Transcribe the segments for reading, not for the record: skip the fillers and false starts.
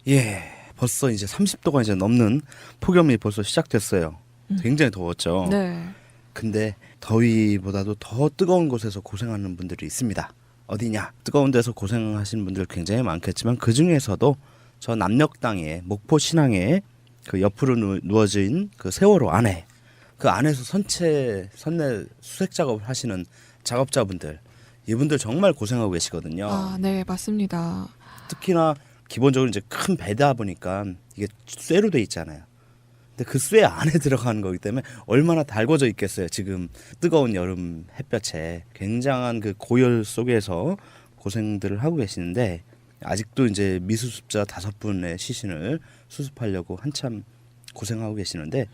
예, 벌써 이제 30도가 이제 넘는 폭염이 벌써 시작됐어요. 굉장히 더웠죠. 네. 근데 더위보다도 더 뜨거운 곳에서 고생하는 분들이 있습니다. 어디냐? 뜨거운 데서 고생하시는 분들 굉장히 많겠지만 그 중에서도 저 남녘 땅에 목포 신항에 그 옆으로 누워진 그 세월호 안에 그 안에서 선내 수색 작업을 하시는 작업자분들, 이분들 정말 고생하고 계시거든요. 아, 네, 맞습니다. 특히나 기본적으로 이제 큰 배다 보니까 이게 쇠로 돼 있잖아요. 근데 그 쇠 안에 들어가는 거기 때문에 얼마나 달궈져 있겠어요. 지금 뜨거운 여름 햇볕에 굉장한 그 고열 속에서 고생들을 하고 계시는데 아직도 이제 미수습자 5분의 시신을 수습하려고 한참 고생하고 계시는데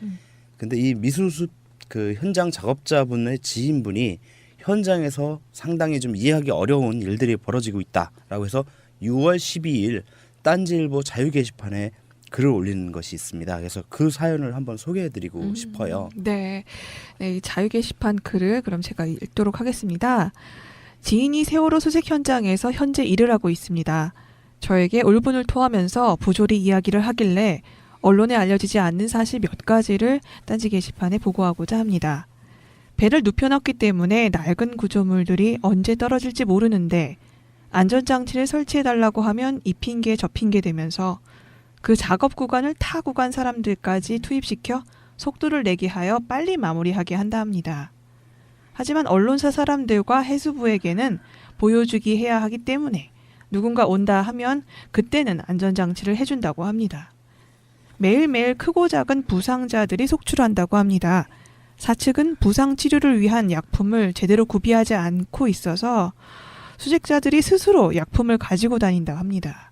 근데 이 미수습 그 현장 작업자분의 지인분이 현장에서 상당히 좀 이해하기 어려운 일들이 벌어지고 있다라고 해서 6월 12일 딴지일보 자유 게시판에 글을 올리는 것이 있습니다. 그래서 그 사연을 한번 소개해드리고 싶어요. 네. 네, 이 자유 게시판 글을 그럼 제가 읽도록 하겠습니다. 지인이 세월호 수색 현장에서 현재 일을 하고 있습니다. 저에게 울분을 토하면서 부조리 이야기를 하길래 언론에 알려지지 않는 사실 몇 가지를 딴지 게시판에 보고하고자 합니다. 배를 눕혀놨기 때문에 낡은 구조물들이 언제 떨어질지 모르는데 안전장치를 설치해달라고 하면 이 핑계 저 핑계 되면서 그 작업 구간을 타고 간 사람들까지 투입시켜 속도를 내게 하여 빨리 마무리하게 한다 합니다. 하지만 언론사 사람들과 해수부에게는 보여주기 해야 하기 때문에 누군가 온다 하면 그때는 안전장치를 해준다고 합니다. 매일매일 크고 작은 부상자들이 속출한다고 합니다. 사측은 부상 치료를 위한 약품을 제대로 구비하지 않고 있어서 수색자들이 스스로 약품을 가지고 다닌다고 합니다.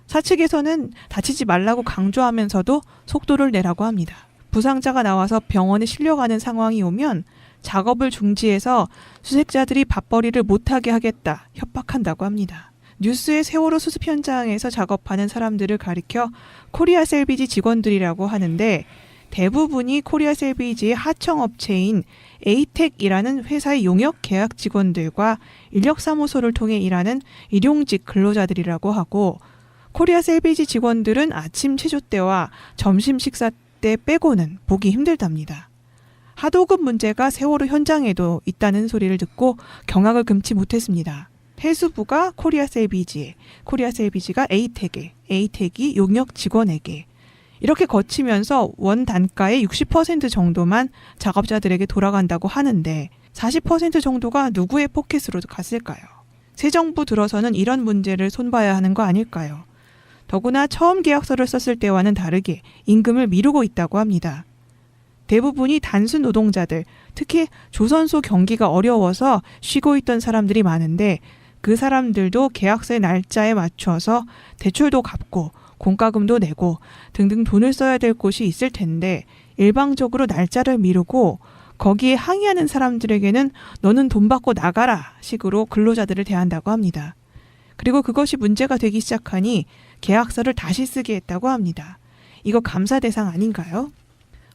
사측에서는 다치지 말라고 강조하면서도 속도를 내라고 합니다. 부상자가 나와서 병원에 실려가는 상황이 오면 작업을 중지해서 수색자들이 밥벌이를 못하게 하겠다 협박한다고 합니다. 뉴스의 세월호 수습 현장에서 작업하는 사람들을 가리켜 코리아 셀비지 직원들이라고 하는데 대부분이 코리아 셀비지의 하청업체인 에이텍이라는 회사의 용역 계약 직원들과 인력사무소를 통해 일하는 일용직 근로자들이라고 하고 코리아 셀비지 직원들은 아침 체조 때와 점심 식사 때 빼고는 보기 힘들답니다. 하도급 문제가 세월호 현장에도 있다는 소리를 듣고 경악을 금치 못했습니다. 해수부가 코리아 셀비지에, 코리아 셀비지가 에이텍에, 에이텍이 용역 직원에게 이렇게 거치면서 원 단가의 60% 정도만 작업자들에게 돌아간다고 하는데 40% 정도가 누구의 포켓으로 갔을까요? 새 정부 들어서는 이런 문제를 손봐야 하는 거 아닐까요? 더구나 처음 계약서를 썼을 때와는 다르게 임금을 미루고 있다고 합니다. 대부분이 단순 노동자들, 특히 조선소 경기가 어려워서 쉬고 있던 사람들이 많은데 그 사람들도 계약서의 날짜에 맞춰서 대출도 갚고 공과금도 내고 등등 돈을 써야 될 곳이 있을 텐데 일방적으로 날짜를 미루고 거기에 항의하는 사람들에게는 너는 돈 받고 나가라 식으로 근로자들을 대한다고 합니다. 그리고 그것이 문제가 되기 시작하니 계약서를 다시 쓰게 했다고 합니다. 이거 감사 대상 아닌가요?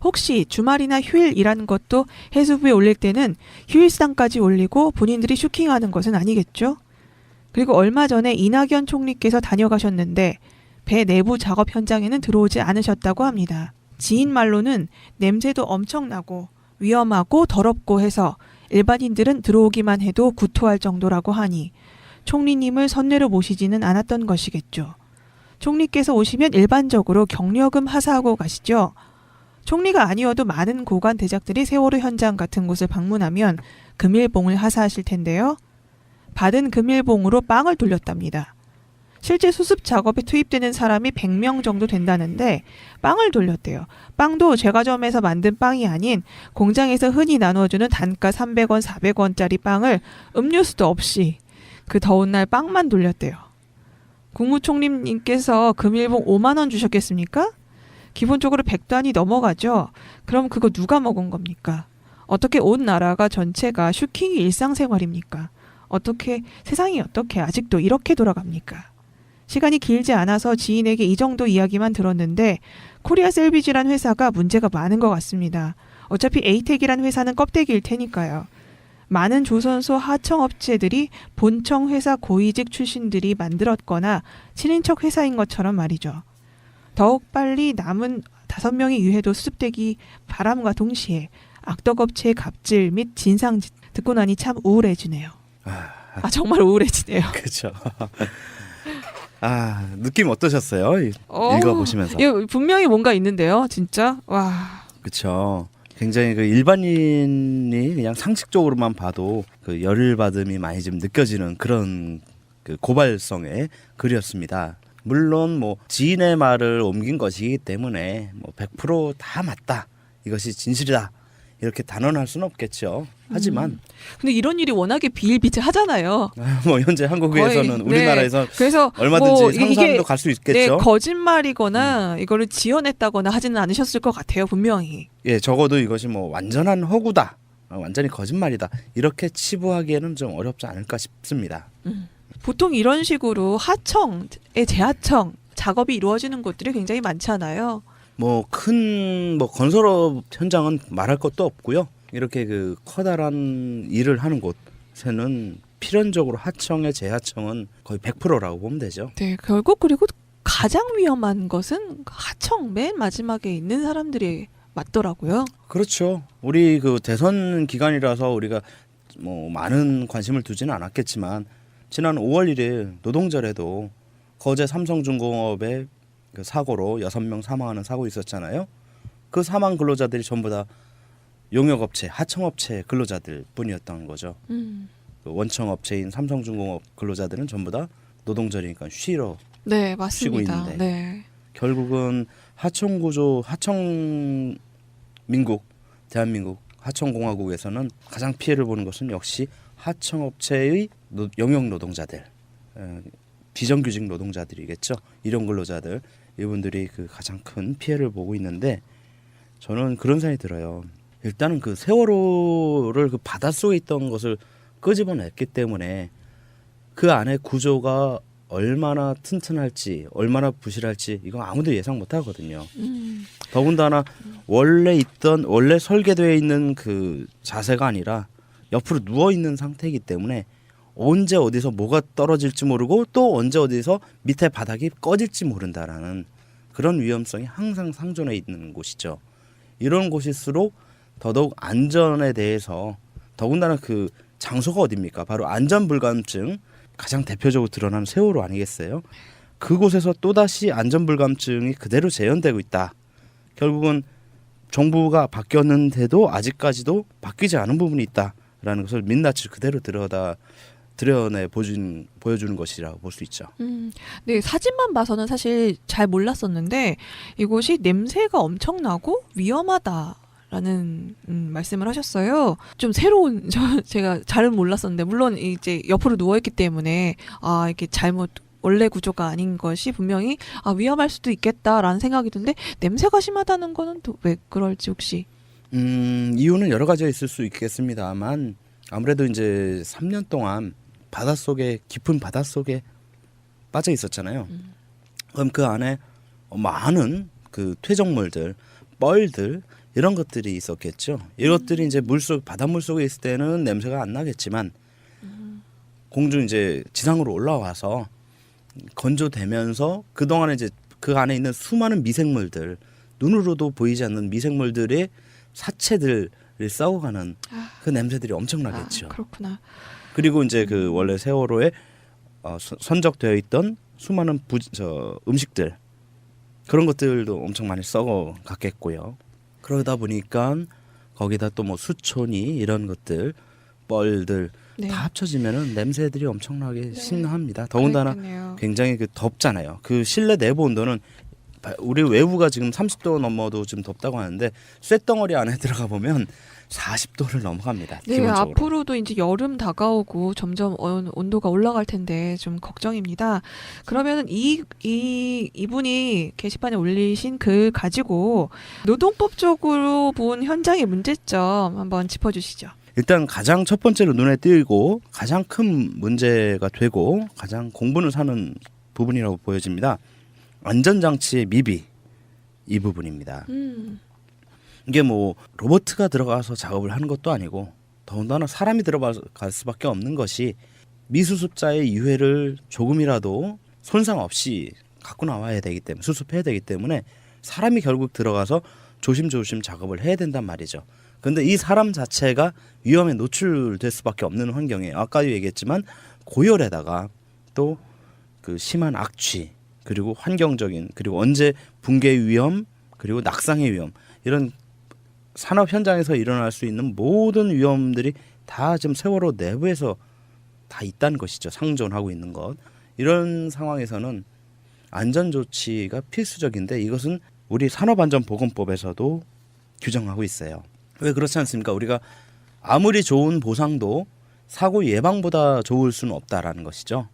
혹시 주말이나 휴일 일하는 것도 해수부에 올릴 때는 휴일수당까지 올리고 본인들이 슈킹하는 것은 아니겠죠? 그리고 얼마 전에 이낙연 총리께서 다녀가셨는데 배 내부 작업 현장에는 들어오지 않으셨다고 합니다. 지인 말로는 냄새도 엄청나고 위험하고 더럽고 해서 일반인들은 들어오기만 해도 구토할 정도라고 하니 총리님을 선례로 모시지는 않았던 것이겠죠. 총리께서 오시면 일반적으로 경력금 하사하고 가시죠. 총리가 아니어도 많은 고관 대작들이 세월호 현장 같은 곳을 방문하면 금일봉을 하사하실 텐데요. 받은 금일봉으로 빵을 돌렸답니다. 실제 수습 작업에 투입되는 사람이 100명 정도 된다는데 빵을 돌렸대요. 빵도 제과점에서 만든 빵이 아닌 공장에서 흔히 나눠주는 단가 300원, 400원짜리 빵을 음료수도 없이 그 더운 날 빵만 돌렸대요. 국무총리님께서 금일봉 5만 원 주셨겠습니까? 기본적으로 100단이 넘어가죠. 그럼 그거 누가 먹은 겁니까? 어떻게 온 나라가 전체가 슈킹이 일상생활입니까? 어떻게 세상이 어떻게 아직도 이렇게 돌아갑니까? 시간이 길지 않아서 지인에게 이 정도 이야기만 들었는데 코리아 셀비지란 회사가 문제가 많은 것 같습니다. 어차피 에이텍이란 회사는 껍데기일 테니까요. 많은 조선소 하청업체들이 본청 회사 고위직 출신들이 만들었거나 친인척 회사인 것처럼 말이죠. 더욱 빨리 남은 5명의 유해도 수습되기 바람과 동시에 악덕업체의 갑질 및 진상 듣고 나니 참 우울해지네요. 정말 우울해지네요. 그렇죠. 느낌 어떠셨어요? 읽어보시면서. 이거 분명히 뭔가 있는데요, 진짜. 와. 그렇죠. 굉장히 그 일반인이 그냥 상식적으로만 봐도 그 열받음이 많이 좀 느껴지는 그런 그 고발성의 글이었습니다. 물론 뭐 지인의 말을 옮긴 것이기 때문에 뭐 100%다 맞다, 이것이 진실이다, 이렇게 단언할 수는 없겠죠. 하지만 근데 이런 일이 워낙에 비일비재하잖아요. 뭐 현재 한국에서는 거의, 우리나라에서 그래서 얼마든지 뭐 상상도 갈 수 있겠죠. 거짓말이거나 이거를 지어냈다거나 하지는 않으셨을 것 같아요, 분명히. 예, 적어도 이것이 뭐 완전한 허구다, 완전히 거짓말이다, 이렇게 치부하기에는 좀 어렵지 않을까 싶습니다. 보통 이런 식으로 하청의 재하청 작업이 이루어지는 곳들이 굉장히 많잖아요. 뭐 큰 뭐 건설업 현장은 말할 것도 없고요. 이렇게 그 커다란 일을 하는 곳에는 필연적으로 하청의 재하청은 거의 100%라고 보면 되죠. 네, 결국 그리고 가장 위험한 것은 하청 맨 마지막에 있는 사람들이 맞더라고요. 그렇죠. 우리 그 대선 기간이라서 우리가 뭐 많은 관심을 두지는 않았겠지만 지난 5월 1일 노동절에도 거제 삼성중공업의 그 사고로 6명 사망하는 사고 있었잖아요. 그 사망 근로자들이 전부 다 용역업체, 하청업체 근로자들 뿐이었던 거죠. 음. 그 원청업체인 삼성중공업 근로자들은 전부 다 노동절이니까 쉬러 네, 쉬고 맞습니다. 있는데 네. 결국은 대한민국 하청공화국에서는 가장 피해를 보는 것은 역시 하청업체의 영역 노동자들, 비정규직 노동자들이겠죠. 일용 근로자들, 이분들이 그 가장 큰 피해를 보고 있는데, 저는 그런 생각이 들어요. 일단은 그 세월호를 그 바닷속에 있던 것을 끄집어냈기 때문에 그 안에 구조가 얼마나 튼튼할지, 얼마나 부실할지 이거 아무도 예상 못 하거든요. 더군다나 원래 설계되어 있는 그 자세가 아니라 옆으로 누워 있는 상태이기 때문에 언제 어디서 뭐가 떨어질지 모르고 또 언제 어디서 밑에 바닥이 꺼질지 모른다라는 그런 위험성이 항상 상존해 있는 곳이죠. 이런 곳일수록 더더욱 안전에 대해서, 더군다나 그 장소가 어디입니까? 바로 안전불감증 가장 대표적으로 드러나는 세월호 아니겠어요? 그곳에서 또다시 안전불감증이 그대로 재현되고 있다. 결국은 정부가 바뀌었는데도 아직까지도 바뀌지 않은 부분이 있다라는 것을 민낯을 그대로 드러내 보여주는 것이라고 볼 수 있죠. 네, 사진만 봐서는 사실 잘 몰랐었는데 이곳이 냄새가 엄청나고 위험하다라는 말씀을 하셨어요. 좀 새로운 제가 잘은 몰랐었는데, 물론 이제 옆으로 누워 있기 때문에 이렇게 잘못 원래 구조가 아닌 것이 분명히 위험할 수도 있겠다라는 생각이 드는데, 냄새가 심하다는 거는 또 왜 그럴지 혹시? 이유는 여러 가지가 있을 수 있겠습니다만 아무래도 이제 3년 동안 깊은 바닷속에 빠져 있었잖아요. 그럼 그 안에 많은 그 퇴적물들, 뻘들 이런 것들이 있었겠죠. 이것들이 이제 바닷물 속에 있을 때는 냄새가 안 나겠지만 이제 지상으로 올라와서 건조되면서 그 동안에 이제 그 안에 있는 수많은 미생물들, 눈으로도 보이지 않는 미생물들의 사체들을 썩어가는 그 냄새들이 엄청나겠죠. 그렇구나. 그리고 이제 그 원래 세월호에 선적되어 있던 수많은 음식들, 그런 것들도 엄청 많이 썩어 갔겠고요. 그러다 보니까 거기다 또 뭐 수초니 이런 것들, 뻘들 네. 다 합쳐지면은 냄새들이 엄청나게 심합니다. 더군다나 그랬겠네요. 굉장히 그 덥잖아요. 그 실내 내부 온도는 우리 외부가 지금 30도 넘어도 좀 덥다고 하는데 쇳덩어리 안에 들어가 보면 40도를 넘어갑니다. 네, 기본적으로. 앞으로도 이제 여름 다가오고 점점 온도가 올라갈 텐데 좀 걱정입니다. 그러면은 이분이 게시판에 올리신 글 가지고 노동법적으로 본 현장의 문제점 한번 짚어주시죠. 일단 가장 첫 번째로 눈에 띄고 가장 큰 문제가 되고 가장 공분을 사는 부분이라고 보여집니다. 안전장치의 미비, 이 부분입니다. 이게 뭐 로봇가 들어가서 작업을 하는 것도 아니고 더군다나 사람이 들어갈 수밖에 없는 것이 미수습자의 유해를 조금이라도 손상 없이 갖고 나와야 되기 때문에 수습해야 되기 때문에 사람이 결국 들어가서 조심조심 작업을 해야 된단 말이죠. 근데 이 사람 자체가 위험에 노출될 수밖에 없는 환경이에요. 아까도 얘기했지만 고열에다가 또 그 심한 악취 그리고 환경적인 그리고 언제 붕괴 위험 그리고 낙상의 위험 이런 산업 현장에서 일어날 수 있는 모든 위험들이 다 지금 세월호 내부에서 다 있다는 것이죠. 상존하고 있는 것. 이런 상황에서는 안전 조치가 필수적인데 이것은 우리 산업안전보건법에서도 규정하고 있어요. 왜 그렇지 않습니까? 우리가 아무리 좋은 보상도 사고 예방보다 좋을 수는 없다라는 것이죠.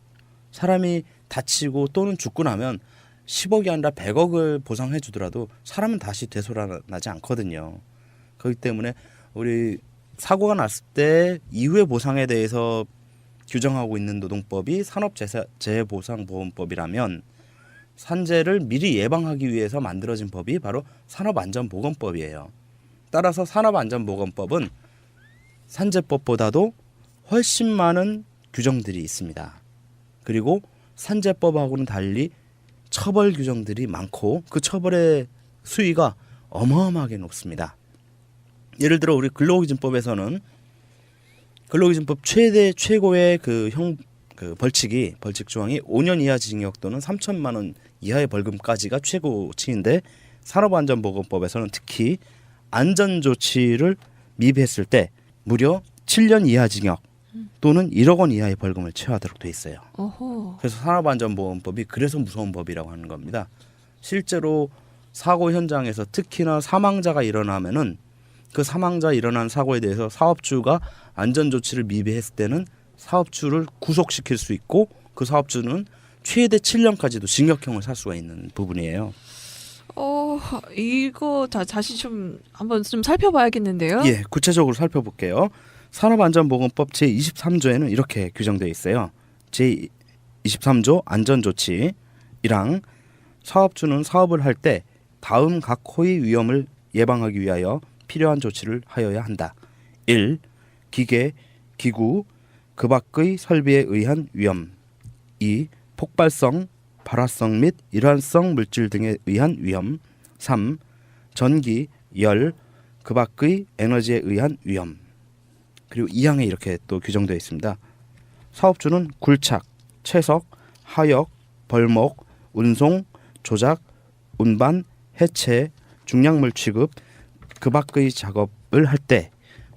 사람이 다치고 또는 죽고 나면 10억이 아니라 100억을 보상해 주더라도 사람은 다시 되살아나지 않거든요. 그렇기 때문에 우리 사고가 났을 때 이후의 보상에 대해서 규정하고 있는 노동법이 산업재해보상보험법이라면 산재를 미리 예방하기 위해서 만들어진 법이 바로 산업안전보건법이에요. 따라서 산업안전보건법은 산재법보다도 훨씬 많은 규정들이 있습니다. 그리고 산재법하고는 달리 처벌 규정들이 많고 그 처벌의 수위가 어마어마하게 높습니다. 예를 들어 우리 근로기준법에서는 근로기준법 최고의 그 벌칙 조항이 5년 이하 징역 또는 3천만 원 이하의 벌금까지가 최고치인데 산업안전보건법에서는 특히 안전조치를 미비했을 때 무려 7년 이하 징역 또는 1억 원 이하의 벌금을 처하도록 돼 있어요. 어허. 그래서 산업안전보건법이 그래서 무서운 법이라고 하는 겁니다. 실제로 사고 현장에서 특히나 사망자가 일어나면은 그 사망자 일어난 사고에 대해서 사업주가 안전조치를 미비했을 때는 사업주를 구속시킬 수 있고 그 사업주는 최대 7년까지도 징역형을 살 수가 있는 부분이에요. 이거 다시 좀 한번 좀 살펴봐야겠는데요. 예, 구체적으로 살펴볼게요. 산업안전보건법 제23조에는 이렇게 규정되어 있어요. 제23조 안전조치 1항 사업주는 사업을 할 때 다음 각 호의 위험을 예방하기 위하여 필요한 조치를 하여야 한다. 1. 기계, 기구, 그 밖의 설비에 의한 위험. 2. 폭발성, 발화성 및 일환성 물질 등에 의한 위험. 3. 전기, 열, 그 밖의 에너지에 의한 위험. 그리고 2항에 이렇게 또 규정되어 있습니다. 사업주는 굴착, 채석, 하역, 벌목, 운송, 조작, 운반, 해체, 중량물 취급, 그 밖의 작업을 할 때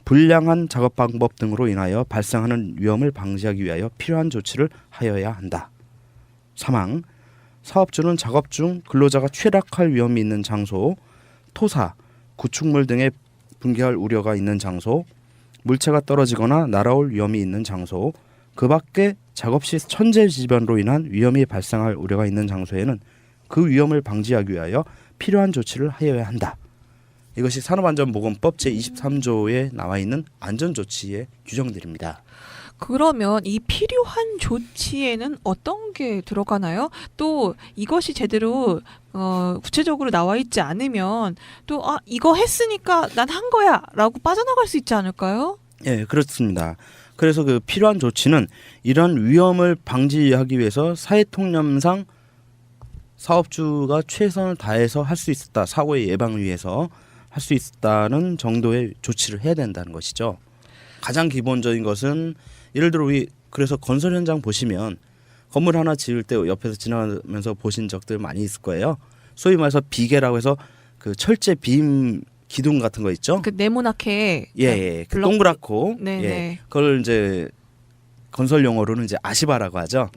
불량한 작업 방법 등으로 인하여 발생하는 위험을 방지하기 위하여 필요한 조치를 하여야 한다. 3항 사업주는 작업 중 근로자가 취락할 위험이 있는 장소, 토사, 구축물 등에 붕괴할 우려가 있는 장소, 물체가 떨어지거나 날아올 위험이 있는 장소, 그 밖에 작업 시 천재지변으로 인한 위험이 발생할 우려가 있는 장소에는 그 위험을 방지하기 위하여 필요한 조치를 하여야 한다. 이것이 산업안전보건법 제23조에 나와 있는 안전조치의 규정들입니다. 그러면 이 필요한 조치에는 어떤 게 들어가나요? 또 이것이 제대로 구체적으로 나와 있지 않으면 또 이거 했으니까 난 한 거야라고 빠져나갈 수 있지 않을까요? 예, 그렇습니다. 그래서 그 필요한 조치는 이런 위험을 방지하기 위해서 사회통념상 사업주가 최선을 다해서 할 수 있었다. 사고의 예방을 위해서 할 수 있다는 정도의 조치를 해야 된다는 것이죠. 가장 기본적인 것은 예를 들어 우리 그래서 건설 현장 보시면 건물 하나 지을 때 옆에서 지나가면서 보신 적들 많이 있을 거예요. 소위 말해서 비계라고 해서 그 철제 빔 기둥 같은 거 있죠. 그 네모나게 예, 그 블럭- 동그랗고 네네. 예, 그걸 이제 건설 용어로는 이제 아시바라고 하죠.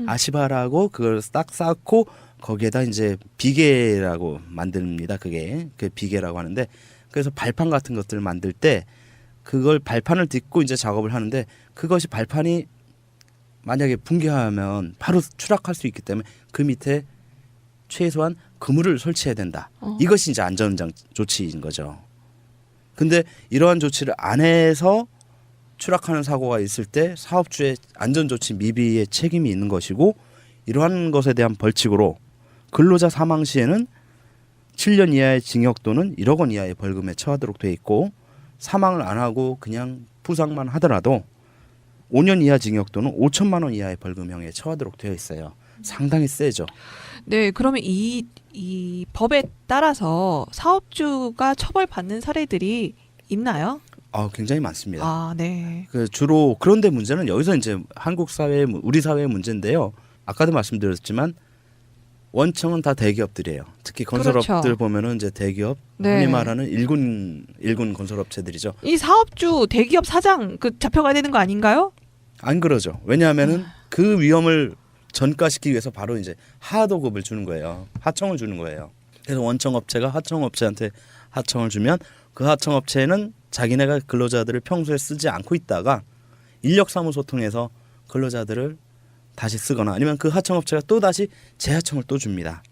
아시바라고 그걸 딱 쌓고 거기에다 이제 비계라고 만듭니다. 그게 그 비계라고 하는데 그래서 발판 같은 것들을 만들 때 그걸 발판을 딛고 이제 작업을 하는데 그것이 발판이 만약에 붕괴하면 바로 추락할 수 있기 때문에 그 밑에 최소한 그물을 설치해야 된다. 이것이 이제 안전 조치인 거죠. 근데 이러한 조치를 안 해서 추락하는 사고가 있을 때 사업주의 안전조치 미비의 책임이 있는 것이고 이러한 것에 대한 벌칙으로 근로자 사망 시에는 7년 이하의 징역 또는 1억 원 이하의 벌금에 처하도록 돼 있고 사망을 안 하고 그냥 부상만 하더라도 5년 이하 징역 또는 5천만 원 이하의 벌금형에 처하도록 되어 있어요. 상당히 세죠. 네, 그러면 이 법에 따라서 사업주가 처벌받는 사례들이 있나요? 굉장히 많습니다. 아, 네. 주로 그런데 문제는 여기서 이제 한국 사회, 우리 사회의 문제인데요. 아까도 말씀드렸지만 원청은 다 대기업들이에요. 특히 건설업들 그렇죠. 보면은 이제 대기업, 네. 흔히 말하는 일군 건설업체들이죠. 이 사업주 대기업 사장 잡혀가야 되는 거 아닌가요? 안 그러죠. 왜냐하면은 그 위험을 전가시키기 위해서 바로 이제 하도급을 주는 거예요. 하청을 주는 거예요. 그래서 원청업체가 하청업체한테 하청을 주면 그 하청업체는 자기네가 근로자들을 평소에 쓰지 않고 있다가 인력사무소 통해서 근로자들을 다시 쓰거나 아니면 그 하청업체가 또 다시 재하청을 또 줍니다.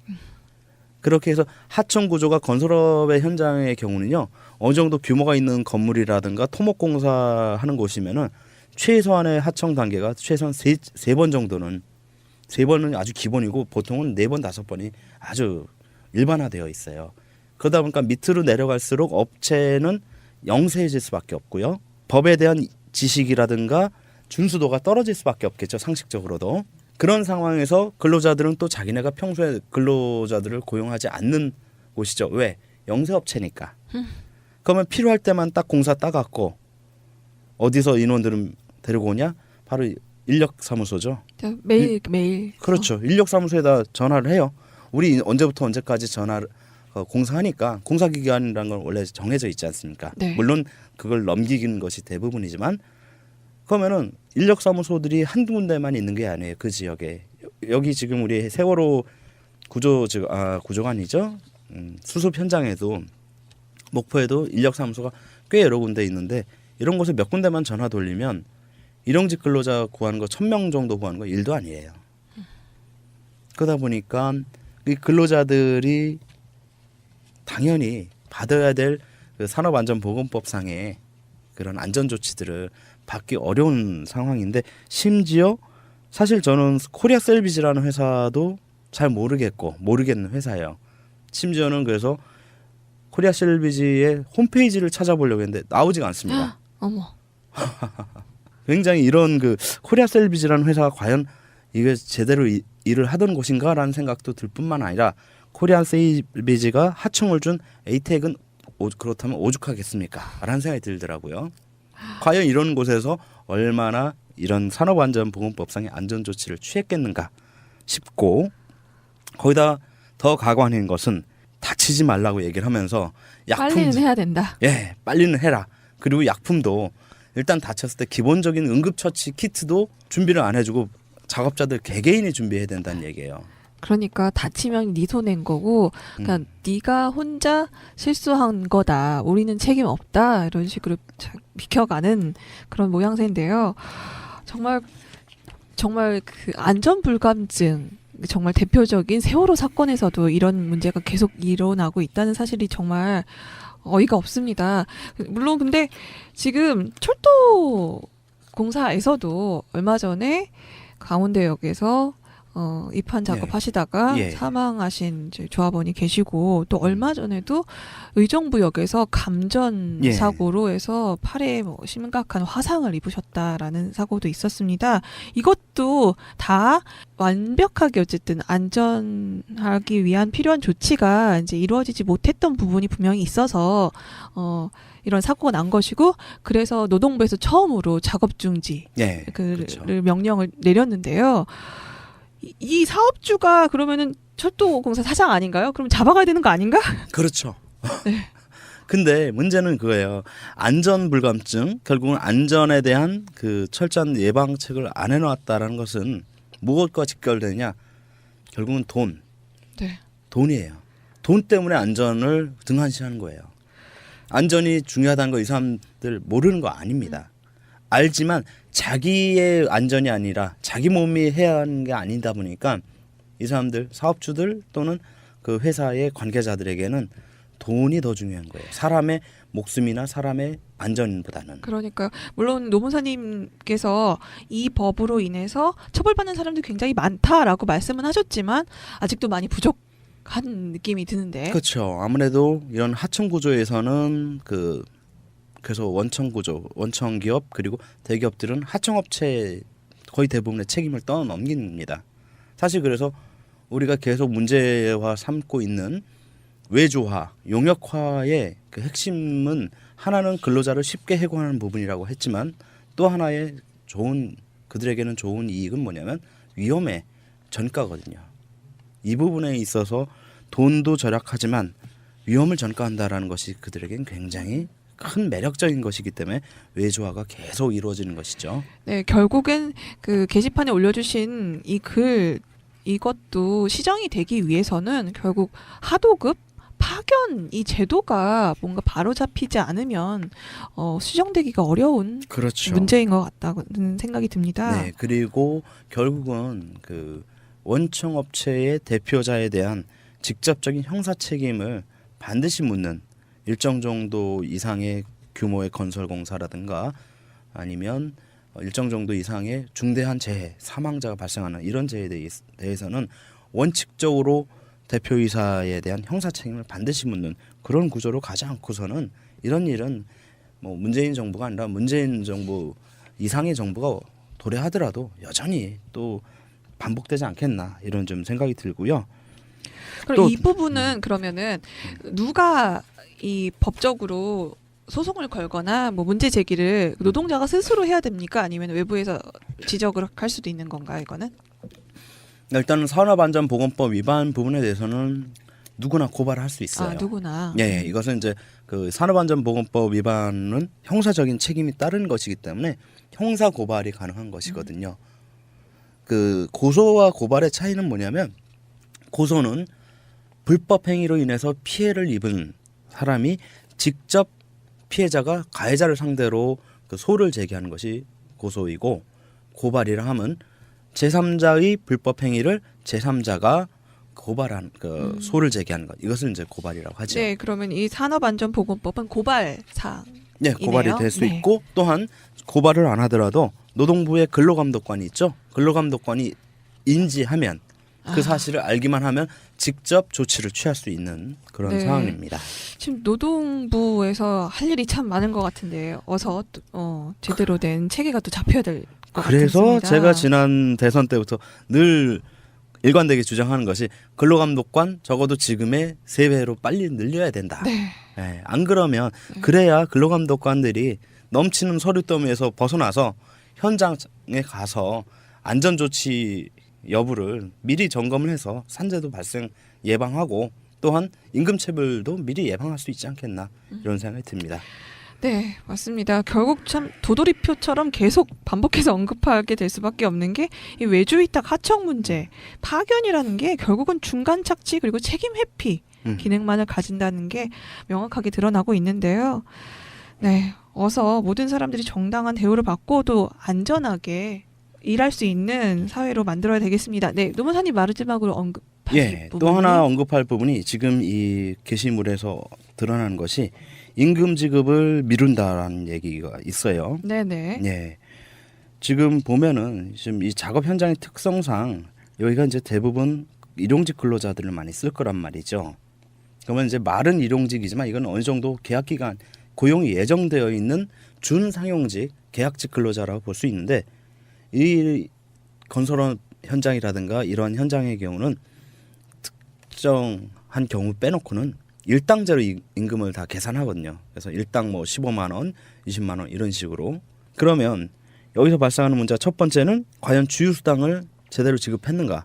그렇게 해서 하청 구조가 건설업의 현장의 경우는요, 어느 정도 규모가 있는 건물이라든가 토목공사 하는 곳이면은 최소한의 하청 단계가 최소한 세 번 정도는, 세 번은 아주 기본이고 보통은 4번 5번이 아주 일반화되어 있어요. 그러다 보니까 밑으로 내려갈수록 업체는 영세해질 수밖에 없고요. 법에 대한 지식이라든가 준수도가 떨어질 수밖에 없겠죠. 상식적으로도. 그런 상황에서 근로자들은 또 자기네가 평소에 근로자들을 고용하지 않는 곳이죠. 왜? 영세업체니까. 그러면 필요할 때만 딱 공사 따갖고 어디서 인원들은 데리고 오냐? 바로 인력사무소죠. 매일. 그렇죠. 인력사무소에다 전화를 해요. 우리 언제부터 언제까지 전화를 공사하니까 공사기간이라는 건 원래 정해져 있지 않습니까? 네. 물론 그걸 넘기는 것이 대부분이지만 그러면은 인력사무소들이 한두 군데만 있는 게 아니에요. 그 지역에. 여기 지금 우리 세월호 구조가 아니죠. 수습 현장에도 목포에도 인력사무소가 꽤 여러 군데 있는데 이런 곳에 몇 군데만 전화 돌리면 일용직 근로자 구하는 거 1,000명 정도 구하는 거 일도 아니에요. 그러다 보니까 이 근로자들이 당연히 받아야 될 그 산업안전보건법상의 그런 안전조치들을 받기 어려운 상황인데 심지어 사실 저는 코리아 셀비지라는 회사도 잘 모르겠는 회사예요. 심지어는 그래서 코리아 셀비지의 홈페이지를 찾아보려고 했는데 나오지가 않습니다. 어머. 굉장히 이런 그 코리아 셀비지라는 회사가 과연 이게 제대로 일을 하던 곳인가라는 생각도 들 뿐만 아니라 코리아 셀비지가 하청을 준 에이텍은 그렇다면 오죽하겠습니까? 라는 생각이 들더라고요. 과연 이런 곳에서 얼마나 이런 산업안전보건법상의 안전조치를 취했겠는가 싶고 거기다 더 가관인 것은 다치지 말라고 얘기를 하면서 빨리는 해야 된다. 예, 빨리는 해라. 그리고 약품도 일단 다쳤을 때 기본적인 응급처치 키트도 준비를 안 해주고 작업자들 개개인이 준비해야 된다는 얘기예요. 그러니까 다치면 네 손해인 거고, 그러니까 네가 혼자 실수한 거다. 우리는 책임 없다. 이런 식으로 비켜가는 그런 모양새인데요. 정말 그 안전불감증. 정말 대표적인 세월호 사건에서도 이런 문제가 계속 일어나고 있다는 사실이 정말 어이가 없습니다. 물론 근데 지금 철도 공사에서도 얼마 전에 강원대역에서 이판 작업하시다가 예. 사망하신 이제 조합원이 계시고 또 얼마 전에도 의정부역에서 감전 예. 사고로 해서 팔에 심각한 화상을 입으셨다라는 사고도 있었습니다. 이것도 다 완벽하게 어쨌든 안전하기 위한 필요한 조치가 이제 이루어지지 못했던 부분이 분명히 있어서 이런 사고가 난 것이고 그래서 노동부에서 처음으로 작업 중지 예, 를 그렇죠. 명령을 내렸는데요. 이 사업주가 그러면은 철도공사 사장 아닌가요? 그럼 잡아가야 되는 거 아닌가? 그렇죠. 네. 근데 문제는 그거예요. 안전불감증, 결국은 안전에 대한 그 철저한 예방책을 안 해놨다라는 것은 무엇과 직결되냐? 결국은 네. 돈이에요. 돈 때문에 안전을 등한시하는 거예요. 안전이 중요하다는 거 이 사람들 모르는 거 아닙니다. 알지만 자기의 안전이 아니라 자기 몸이 해야 하는 게 아니다 보니까 이 사람들 사업주들 또는 그 회사의 관계자들에게는 돈이 더 중요한 거예요. 사람의 목숨이나 사람의 안전보다는. 그러니까 물론 노무사님께서 이 법으로 인해서 처벌받는 사람들이 굉장히 많다라고 말씀은 하셨지만 아직도 많이 부족한 느낌이 드는데. 그렇죠. 아무래도 이런 하청 구조에서는 그래서 원청 구조, 원청 기업 그리고 대기업들은 하청업체 거의 대부분의 책임을 떠넘깁니다. 사실 그래서 우리가 계속 문제화 삼고 있는 외주화, 용역화의 그 핵심은 하나는 근로자를 쉽게 해고하는 부분이라고 했지만 또 하나의 그들에게는 좋은 이익은 뭐냐면 위험의 전가거든요. 이 부분에 있어서 돈도 절약하지만 위험을 전가한다라는 것이 그들에겐 굉장히 큰 매력적인 것이기 때문에 외주화가 계속 이루어지는 것이죠. 네, 결국엔 그 게시판에 올려주신 이 글 이것도 시정이 되기 위해서는 결국 하도급 파견 이 제도가 뭔가 바로 잡히지 않으면 수정되기가 어려운 그렇죠. 문제인 것 같다는 생각이 듭니다. 네, 그리고 결국은 그 원청 업체의 대표자에 대한 직접적인 형사 책임을 반드시 묻는 일정 정도 이상의 규모의 건설 공사라든가 아니면 일정 정도 이상의 중대한 재해, 사망자가 발생하는 이런 재해에 대해서는 원칙적으로 대표이사에 대한 형사 책임을 반드시 묻는 그런 구조로 가지 않고서는 이런 일은 뭐 문재인 정부가 아니라 문재인 정부 이상의 정부가 도래하더라도 여전히 또 반복되지 않겠나 이런 좀 생각이 들고요. 그럼 또- 이 부분은 그러면은 누가 이 법적으로 소송을 걸거나 뭐 문제 제기를 노동자가 스스로 해야 됩니까? 아니면 외부에서 지적을 할 수도 있는 건가 이거는? 일단은 산업안전보건법 위반 부분에 대해서는 누구나 고발할 수 있어요. 아, 누구나. 예, 이것은 이제 그 산업안전보건법 위반은 형사적인 책임이 따른 것이기 때문에 형사 고발이 가능한 것이거든요. 그 고소와 고발의 차이는 뭐냐면 고소는 불법 행위로 인해서 피해를 입은 사람이 직접 피해자가 가해자를 상대로 그 소를 제기하는 것이 고소이고 고발이라 함은 제3자의 불법 행위를 제3자가 고발한 그 소를 제기하는 것 이것을 이제 고발이라고 하죠. 네, 그러면 이 산업안전보건법은 고발 사항. 네, 고발이 이네요. 될 수 네. 있고 또한 고발을 안 하더라도 노동부의 근로감독관이 있죠. 근로감독관이 인지하면 그 아. 사실을 알기만 하면 직접 조치를 취할 수 있는 그런 네. 상황입니다. 지금 노동부에서 할 일이 참 많은 것 같은데 어서 제대로 된 체계가 또 잡혀야 될 것 그래서 같습니다. 제가 지난 대선 때부터 늘 일관되게 주장하는 것이 근로감독관 적어도 지금의 3배로 빨리 늘려야 된다. 네. 예, 안 그러면 그래야 근로감독관들이 넘치는 서류 더미에서 벗어나서 현장에 가서 안전조치 여부를 미리 점검을 해서 산재도 발생 예방하고 또한 임금체불도 미리 예방할 수 있지 않겠나 이런 생각이 듭니다. 네, 맞습니다. 결국 참 도돌이표처럼 계속 반복해서 언급하게 될 수밖에 없는 게 이 외주위탁 하청 문제, 파견이라는 게 결국은 중간 착취 그리고 책임 회피 기능만을 가진다는 게 명확하게 드러나고 있는데요. 네, 어서 모든 사람들이 정당한 대우를 받고 또 안전하게 일할 수 있는 사회로 만들어야 되겠습니다. 네, 노무사님 마지막으로 언급하실 예, 부분이 또 하나 언급할 부분이 지금 이 게시물에서 드러나는 것이 임금 지급을 미룬다라는 얘기가 있어요. 네네. 예, 지금 보면은 지금 이 작업 현장의 특성상 여기가 이제 대부분 일용직 근로자들을 많이 쓸 거란 말이죠. 그러면 이제 말은 일용직이지만 이건 어느 정도 계약 기간 고용이 예정되어 있는 준상용직 계약직 근로자라고 볼 수 있는데 이 건설업 현장이라든가 이런 현장의 경우는 특정한 경우 빼놓고는 일당제로 임금을 다 계산하거든요. 그래서 일당 뭐 15만 원, 20만 원 이런 식으로. 그러면 여기서 발생하는 문제 첫 번째는 과연 주휴수당을 제대로 지급했는가?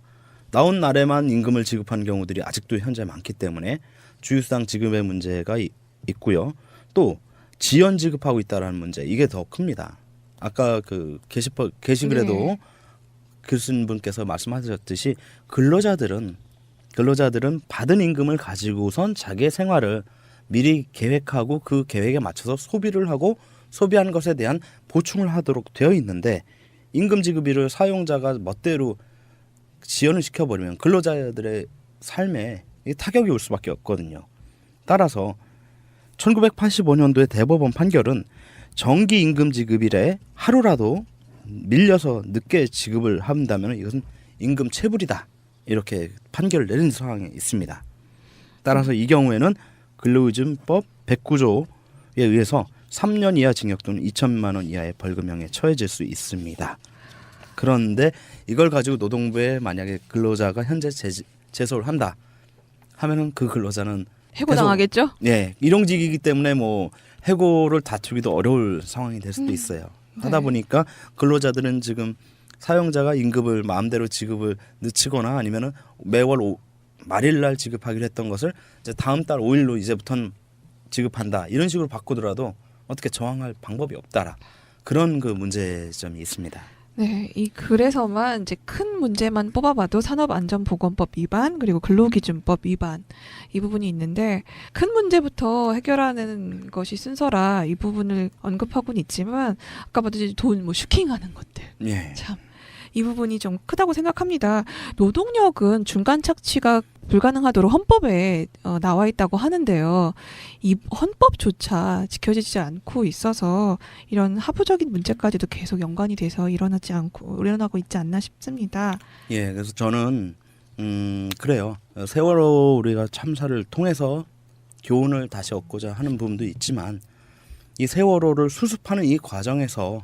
나온 날에만 임금을 지급하는 경우들이 아직도 현재 많기 때문에 주휴수당 지급의 문제가 있고요. 또 지연 지급하고 있다라는 문제 이게 더 큽니다. 아까 그 게시글에도 네. 글 쓴 분께서 말씀하셨듯이 근로자들은 받은 임금을 가지고선 자기의 생활을 미리 계획하고 그 계획에 맞춰서 소비를 하고 소비한 것에 대한 보충을 하도록 되어 있는데 임금 지급일을 사용자가 멋대로 지연을 시켜버리면 근로자들의 삶에 타격이 올 수밖에 없거든요. 따라서 1985년도의 대법원 판결은 정기 임금 지급일에 하루라도 밀려서 늦게 지급을 한다면 이것은 임금 체불이다. 이렇게 판결을 내린 상황이 있습니다. 따라서 이 경우에는 근로의존법 109조에 의해서 3년 이하 징역 또는 2천만 원 이하의 벌금형에 처해질 수 있습니다. 그런데 이걸 가지고 노동부에 만약에 근로자가 현재 제소를 한다 하면은 그 근로자는 해고당하겠죠? 예, 일용직이기 때문에 뭐 해고를 다투기도 어려울 상황이 될 수도 있어요. 하다 네. 보니까 근로자들은 지금 사용자가 임금을 마음대로 지급을 늦추거나 아니면은 매월 말일날 지급하기로 했던 것을 이제 다음 달 5일로 이제부터는 지급한다 이런 식으로 바꾸더라도 어떻게 저항할 방법이 없다라 그런 그 문제점이 있습니다. 네, 이 글에서만 이제 큰 문제만 뽑아봐도 산업안전보건법 위반 그리고 근로기준법 위반 이 부분이 있는데 큰 문제부터 해결하는 것이 순서라 이 부분을 언급하고는 있지만 아까 봐도 이제 돈 뭐 슈킹하는 것들 예. 참 이 부분이 좀 크다고 생각합니다. 노동력은 중간 착취가 불가능하도록 헌법에 나와 있다고 하는데요. 이 헌법조차 지켜지지 않고 있어서 이런 하부적인 문제까지도 계속 연관이 돼서 일어나고 있지 않나 싶습니다. 예, 그래서 저는 그래요. 세월호 우리가 참사를 통해서 교훈을 다시 얻고자 하는 부분도 있지만 이 세월호를 수습하는 이 과정에서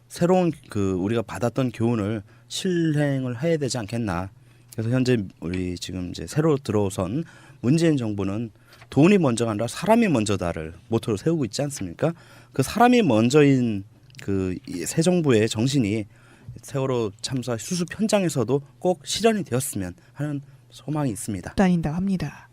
새로운 그 우리가 받았던 교훈을 실행을 해야 되지 않겠나. 그래서 현재 우리 지금 이제 새로 들어선 문재인 정부는 돈이 먼저가 아니라 사람이 먼저다를 모토로 세우고 있지 않습니까? 그 사람이 먼저인 그 새 정부의 정신이 세월호 참사 수습 현장에서도 꼭 실현이 되었으면 하는 소망이 있습니다. 다닌다고 합니다.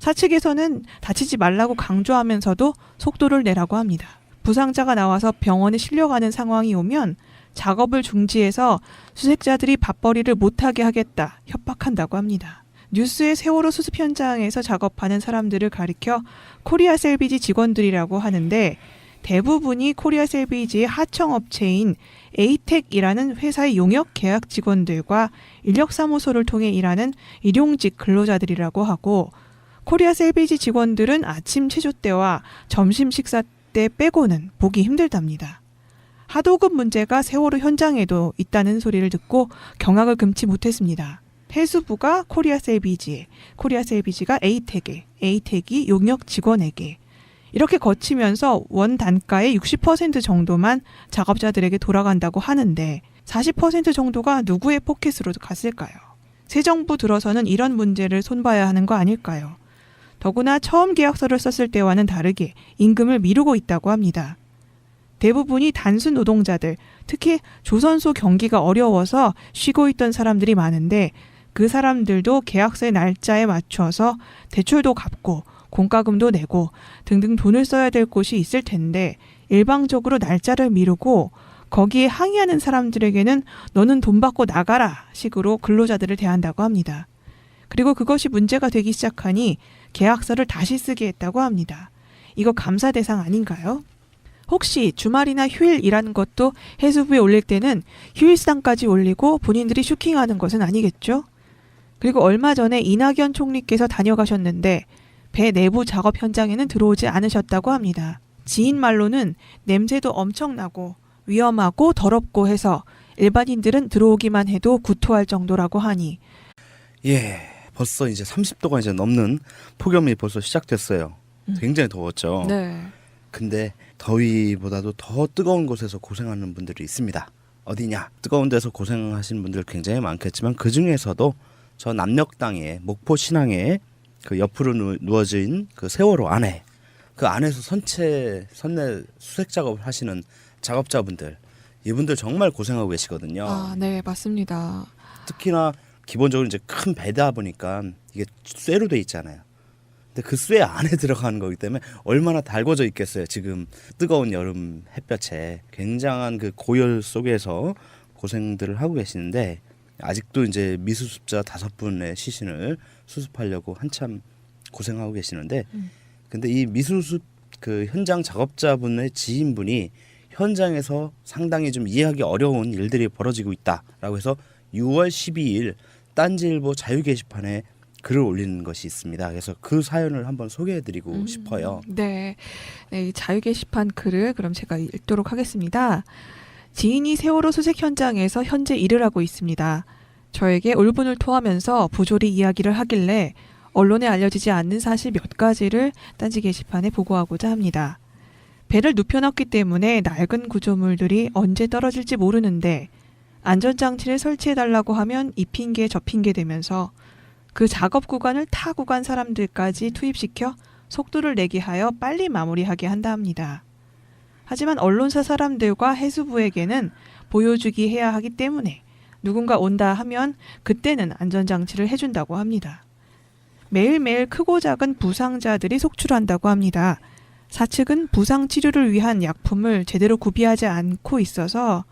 사측에서는 다치지 말라고 강조하면서도 속도를 내라고 합니다. 부상자가 나와서 병원에 실려가는 상황이 오면 작업을 중지해서 수색자들이 밥벌이를 못하게 하겠다 협박한다고 합니다. 뉴스의 세월호 수습 현장에서 작업하는 사람들을 가리켜 코리아 셀비지 직원들이라고 하는데 대부분이 코리아 셀비지의 하청업체인 에이텍이라는 회사의 용역 계약 직원들과 인력사무소를 통해 일하는 일용직 근로자들이라고 하고 코리아 셀비지 직원들은 아침 체조 때와 점심 식사 때 빼고는 보기 힘들답니다. 하도급 문제가 세월호 현장에도 있다는 소리를 듣고 경악을 금치 못했습니다. 해수부가 코리아 셀비지에, 코리아 셀비지가 에이텍에, 에이텍이 용역 직원에게 이렇게 거치면서 원 단가의 60% 정도만 작업자들에게 돌아간다고 하는데 40% 정도가 누구의 포켓으로 갔을까요? 새 정부 들어서는 이런 문제를 손봐야 하는 거 아닐까요? 더구나 처음 계약서를 썼을 때와는 다르게 임금을 미루고 있다고 합니다. 대부분이 단순 노동자들, 특히 조선소 경기가 어려워서 쉬고 있던 사람들이 많은데 그 사람들도 계약서의 날짜에 맞춰서 대출도 갚고 공과금도 내고 등등 돈을 써야 될 곳이 있을 텐데 일방적으로 날짜를 미루고 거기에 항의하는 사람들에게는 너는 돈 받고 나가라 식으로 근로자들을 대한다고 합니다. 그리고 그것이 문제가 되기 시작하니 계약서를 다시 쓰게 했다고 합니다. 이거 감사 대상 아닌가요? 혹시 주말이나 휴일 일하는 것도 해수부에 올릴 때는 휴일수당까지 올리고 본인들이 슈킹하는 것은 아니겠죠? 그리고 얼마 전에 이낙연 총리께서 다녀가셨는데 배 내부 작업 현장에는 들어오지 않으셨다고 합니다. 지인 말로는 냄새도 엄청나고 위험하고 더럽고 해서 일반인들은 들어오기만 해도 구토할 정도라고 하니 예, 벌써 이제 30도가 이제 넘는 폭염이 벌써 시작됐어요. 굉장히 더웠죠. 네. 근데 더위보다도 더 뜨거운 곳에서 고생하는 분들이 있습니다. 어디냐? 뜨거운 데서 고생하시는 분들 굉장히 많겠지만 그 중에서도 저 남녘 땅에 목포 신항에 그 옆으로 누워진 그 세월호 안에 그 안에서 선내 수색 작업을 하시는 작업자분들 이분들 정말 고생하고 계시거든요. 아, 네, 맞습니다. 특히나 기본적으로 이제 큰 배다 보니까 이게 쇠로 돼 있잖아요. 근데 그 쇠 안에 들어가는 거기 때문에 얼마나 달궈져 있겠어요. 지금 뜨거운 여름 햇볕에 굉장한 그 고열 속에서 고생들을 하고 계시는데 아직도 이제 미수습자 5분의 시신을 수습하려고 한참 고생하고 계시는데 근데 이 미수습 그 현장 작업자분의 지인분이 현장에서 상당히 좀 이해하기 어려운 일들이 벌어지고 있다라고 해서 6월 12일 딴지일보 자유 게시판에 글을 올리는 것이 있습니다. 그래서 그 사연을 한번 소개해드리고 싶어요. 네, 이 자유 게시판 글을 그럼 제가 읽도록 하겠습니다. 지인이 세월호 수색 현장에서 현재 일을 하고 있습니다. 저에게 울분을 토하면서 부조리 이야기를 하길래 언론에 알려지지 않는 사실 몇 가지를 딴지 게시판에 보고하고자 합니다. 배를 눕혀놨기 때문에 낡은 구조물들이 언제 떨어질지 모르는데 안전장치를 설치해달라고 하면 이 핑계 저 핑계 되면서 그 작업 구간을 타 구간 사람들까지 투입시켜 속도를 내게 하여 빨리 마무리하게 한다 합니다. 하지만 언론사 사람들과 해수부에게는 보여주기 해야 하기 때문에 누군가 온다 하면 그때는 안전장치를 해준다고 합니다. 매일매일 크고 작은 부상자들이 속출한다고 합니다. 사측은 부상 치료를 위한 약품을 제대로 구비하지 않고 있어서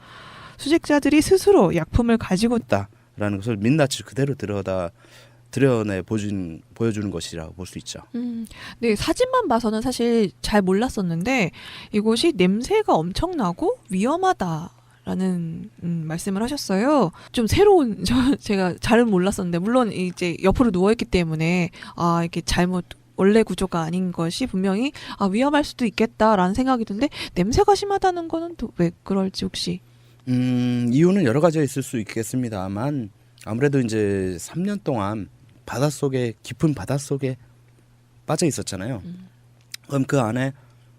수색자들이 스스로 약품을 가지고 라는 것을 민낯을 그대로 드러내 보여주는 것이라고 볼 수 있죠. 네, 사진만 봐서는 사실 잘 몰랐었는데 이곳이 냄새가 엄청나고 위험하다라는 말씀을 하셨어요. 좀 새로운 제가 잘은 몰랐었는데 물론 이제 옆으로 누워 있기 때문에 이게 잘못 원래 구조가 아닌 것이 분명히 위험할 수도 있겠다라는 생각이 드는데 냄새가 심하다는 거는 또 왜 그럴지 혹시? 이유는 여러 가지가 있을 수 있겠습니다만 아무래도 이제 3년 동안 깊은 바닷속에 빠져 있었잖아요. 그럼 그 안에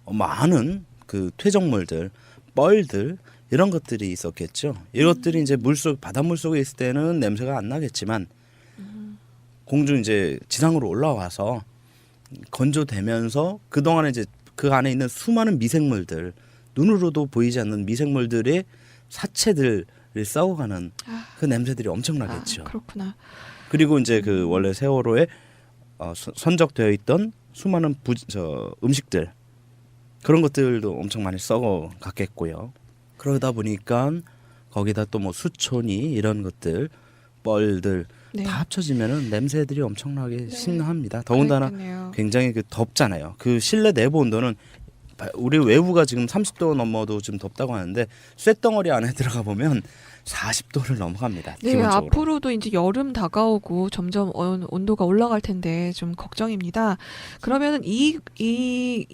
많은 그 퇴적물들, 뻘들 이런 것들이 있었겠죠. 이것들이 이제 바닷물 속에 있을 때는 냄새가 안 나겠지만 공중 이제 지상으로 올라와서 건조되면서 그 동안에 이제 그 안에 있는 수많은 미생물들, 눈으로도 보이지 않는 미생물들의 사체들을 썩어가는 그 냄새들이 엄청나겠죠. 그렇구나. 그리고 이제 그 원래 세월호에 선적되어 있던 수많은 음식들 그런 것들도 엄청 많이 썩어 갔겠고요. 그러다 보니까 거기다 또 뭐 수초니 이런 것들 뻘들 네. 다 합쳐지면은 냄새들이 엄청나게 심합니다. 더군다나 그렇겠네요. 굉장히 덥잖아요. 그 실내 내부 온도는 우리 외부가 지금 30도 넘어도 좀 덥다고 하는데 쇳덩어리 안에 들어가 보면 40도를 넘어갑니다. 네, 기본적으로. 앞으로도 이제 여름 다가오고 점점 온도가 올라갈 텐데 좀 걱정입니다. 그러면은 이분이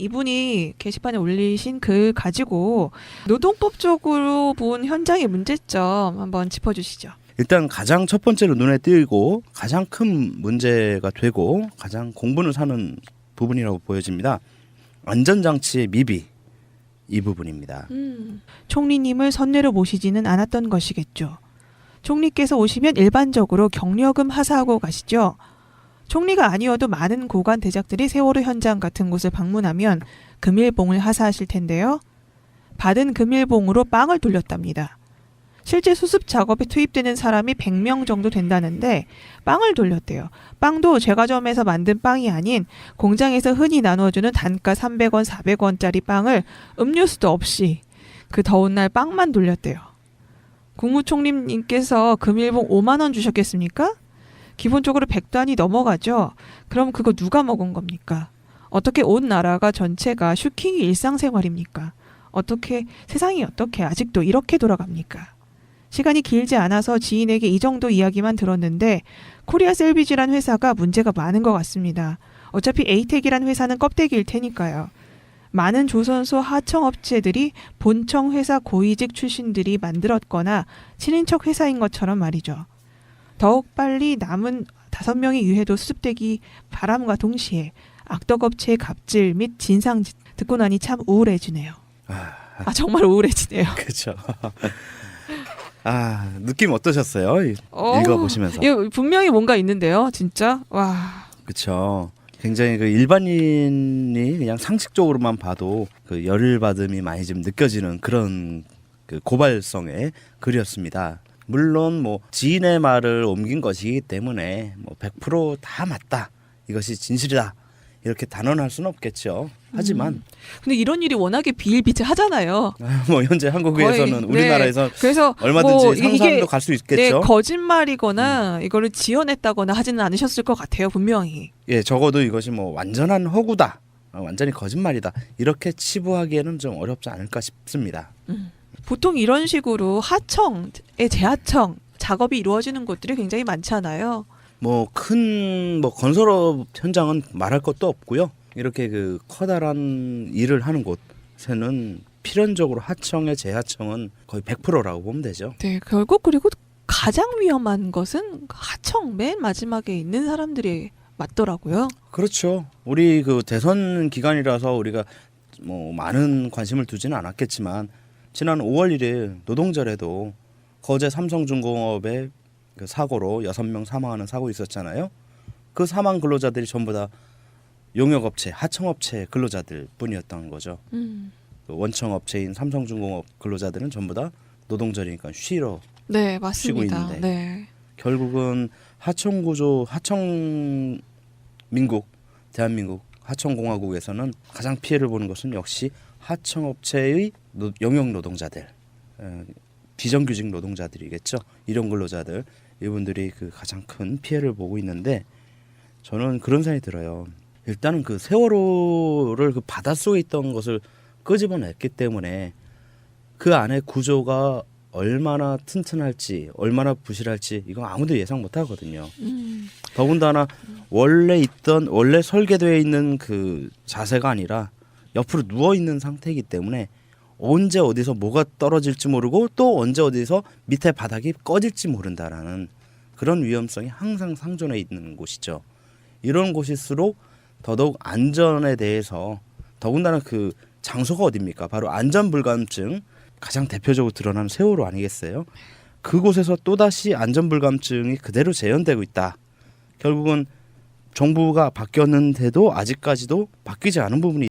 게시판에 올리신 글 가지고 노동법적으로 본 현장의 문제점 한번 짚어주시죠. 일단 가장 첫 번째로 눈에 띄고 가장 큰 문제가 되고 가장 공분을 사는 부분이라고 보여집니다. 안전장치의 미비 이 부분입니다. 총리님을 선례로 모시지는 않았던 것이겠죠. 총리께서 오시면 일반적으로 경력금 하사하고 가시죠. 총리가 아니어도 많은 고관 대작들이 세월호 현장 같은 곳을 방문하면 금일봉을 하사하실 텐데요. 받은 금일봉으로 빵을 돌렸답니다. 실제 수습 작업에 투입되는 사람이 100명 정도 된다는데 빵을 돌렸대요. 빵도 제과점에서 만든 빵이 아닌 공장에서 흔히 나눠주는 단가 300원, 400원짜리 빵을 음료수도 없이 그 더운 날 빵만 돌렸대요. 국무총리님께서 금일봉 5만 원 주셨겠습니까? 기본적으로 100단이 넘어가죠. 그럼 그거 누가 먹은 겁니까? 어떻게 온 나라가 전체가 슈킹이 일상생활입니까? 세상이 어떻게 아직도 이렇게 돌아갑니까? 시간이 길지 않아서 지인에게 이 정도 이야기만 들었는데 코리아 셀비지란 회사가 문제가 많은 것 같습니다. 어차피 에이텍이란 회사는 껍데기일 테니까요. 많은 조선소 하청업체들이 본청 회사 고위직 출신들이 만들었거나 친인척 회사인 것처럼 말이죠. 더욱 빨리 남은 5명의 유해도 수습되기 바람과 동시에 악덕업체의 갑질 및 진상짓 듣고 나니 참 우울해지네요. 정말 우울해지네요. 그렇죠. 느낌 어떠셨어요? 읽어보시면서. 이거 분명히 뭔가 있는데요, 진짜. 와. 그렇죠. 굉장히 그 일반인이 그냥 상식적으로만 봐도 그 열받음이 많이 좀 느껴지는 그런 그 고발성의 글이었습니다. 물론 뭐 지인의 말을 옮긴 것이기 때문에 뭐 100%다 맞다. 이것이 진실이다. 이렇게 단언할 수는 없겠죠. 하지만 근데 이런 일이 워낙에 비일비재하잖아요. 뭐 현재 한국에서는 우리나라에서 그래서 얼마든지 상상도 갈 수 있겠죠. 네, 거짓말이거나 이거를 지어냈다고 하지는 않으셨을 것 같아요, 분명히. 예, 적어도 이것이 뭐 완전한 허구다, 완전히 거짓말이다 이렇게 치부하기에는 좀 어렵지 않을까 싶습니다. 보통 이런 식으로 하청의 재하청 작업이 이루어지는 곳들이 굉장히 많잖아요. 뭐 큰 건설업 현장은 말할 것도 없고요. 이렇게 그 커다란 일을 하는 곳에는 필연적으로 하청의 재하청은 거의 100%라고 보면 되죠. 네, 결국 그리고 가장 위험한 것은 하청 맨 마지막에 있는 사람들이 맞더라고요. 그렇죠. 우리 그 대선 기간이라서 우리가 뭐 많은 관심을 두지는 않았겠지만 지난 5월 1일 노동절에도 거제 삼성중공업의 그 사고로 6명 사망하는 사고 있었잖아요. 그 사망 근로자들이 전부 다 용역업체, 하청업체 근로자들 뿐이었던 거죠. 그 원청업체인 삼성중공업 근로자들은 전부 다 노동절이니까 쉬러 네, 쉬고 맞습니다. 있는데. 네. 결국은 하청구조, 하청민국, 대한민국 하청공화국에서는 가장 피해를 보는 것은 역시 하청업체의 용역 노동자들, 비정규직 노동자들이겠죠. 일용 근로자들, 이분들이 그 가장 큰 피해를 보고 있는데, 저는 그런 생각이 들어요. 일단은 그 세월호를 그 바닷속에 있던 것을 끄집어냈기 때문에 그 안에 구조가 얼마나 튼튼할지, 얼마나 부실할지 이건 아무도 예상 못 하거든요. 더군다나 원래 설계되어 있는 그 자세가 아니라 옆으로 누워 있는 상태이기 때문에 언제 어디서 뭐가 떨어질지 모르고 또 언제 어디서 밑에 바닥이 꺼질지 모른다라는 그런 위험성이 항상 상존해 있는 곳이죠. 이런 곳일수록 더더욱 안전에 대해서, 더군다나 그 장소가 어디입니까? 바로 안전불감증 가장 대표적으로 드러나는 세월호 아니겠어요? 그곳에서 또다시 안전불감증이 그대로 재현되고 있다. 결국은 정부가 바뀌었는데도 아직까지도 바뀌지 않은 부분이